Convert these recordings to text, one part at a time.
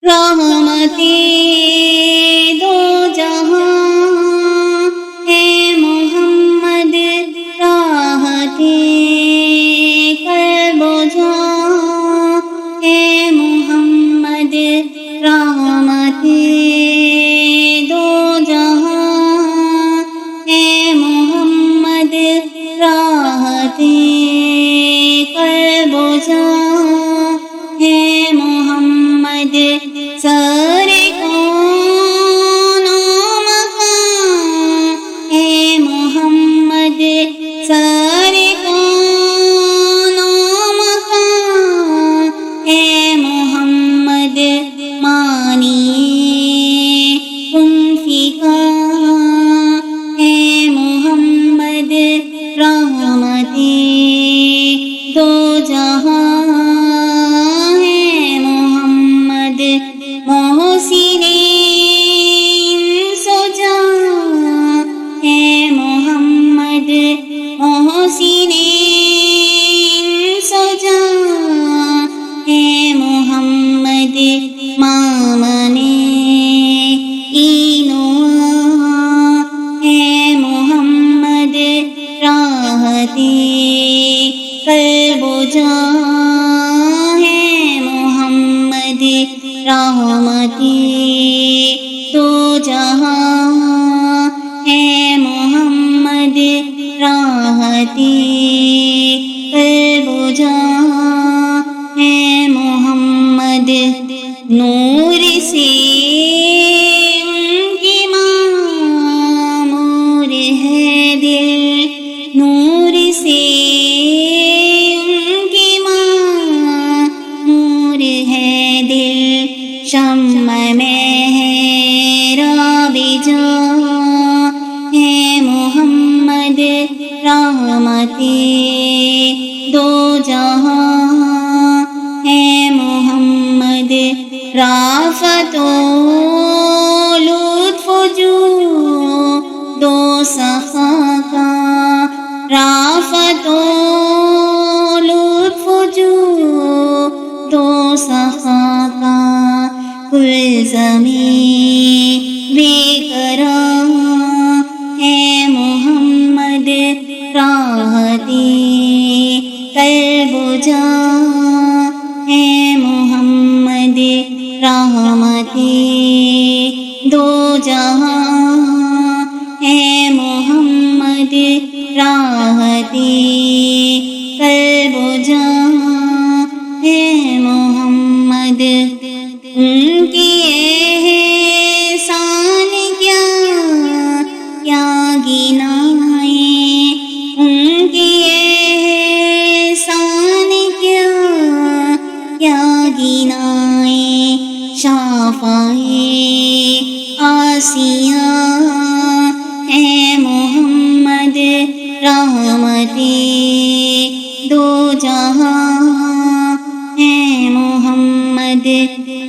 رحمت دو جہاں ہے محمد، راحت قلب و جاں ہے محمد، رحمت دو جہاں ہے محمد، راحت قلب و جاں ہے محمد، سارے کون و مکان ہے محمد، سارے کون و مکان ہے محمد، مانی کن فکان ہے محمد، رحمت دو جہاں ہے محمد، محسن انس و جاں ہے محمد، محسن انس و جاں ہے محمد، مامن این و آں ہے محمد، راحت قلب و جاں ہے محمد، رحمت دو جہاں ہے محمد، راحت قلب و جاں ہے محمد، نور سے ان کی معمور ہے دل، نور سے ان کی معمور ہے دل، شمع محراب جاں ہے محمد، رحمت دو جہاں ہے محمد، رافت و لطف جو دو سخا کا، رافت و لطف جو دو سخا کا، کل زمین بے قرار ہے محمد، راحت قلب و جاں ہے محمد، رحمت دو جہاں ہے محمد، راحت قلب و جاں ہے محمد، ان کی احسان کیا کیا گنائیں، ان کی احسان کیا کیا گنائیں، شافعِ آسیاں ہے محمد، رحمت دو جہاں ہے محمد،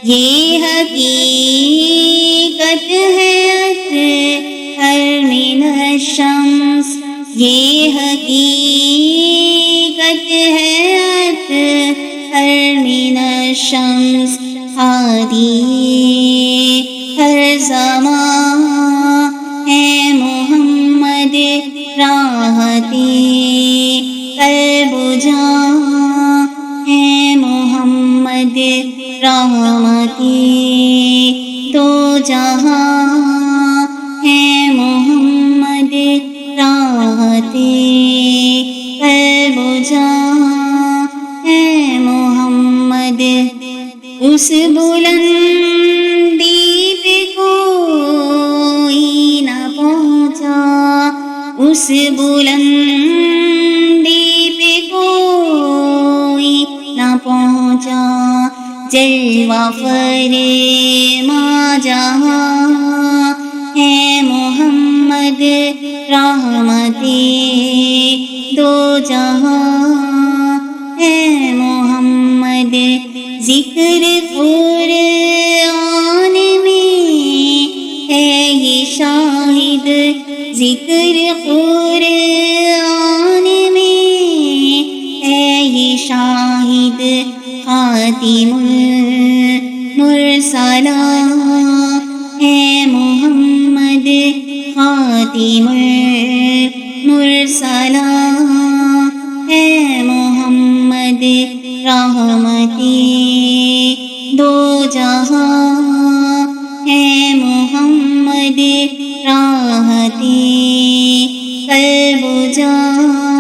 یہ حقیقت ہے اطہر من الشمس، یہ حقیقت ہے اطہر من الشمس، ہادی ہر زمان ہے محمد، راحت قلب و جاں ہے محمد، رحمت دو جہاں ہے محمد، راحت قلب و جاں ہے محمد، اس بلندی پہ کوئی نہ پہنچا، اس بلندی پہ کوئی نہ پہنچا، جلوہ فرما جہاں ہے محمد، رحمت دو جہاں ہے محمد، ذکر قرآن میں ہے یہ شاہد، ذکر قرآن میں ہے یہ شاہد، خاتم مرسلا ہے محمد خاتم المرسلا ہے محمد رحمتی دو جہاں ہے محمد راحتی قلب و جان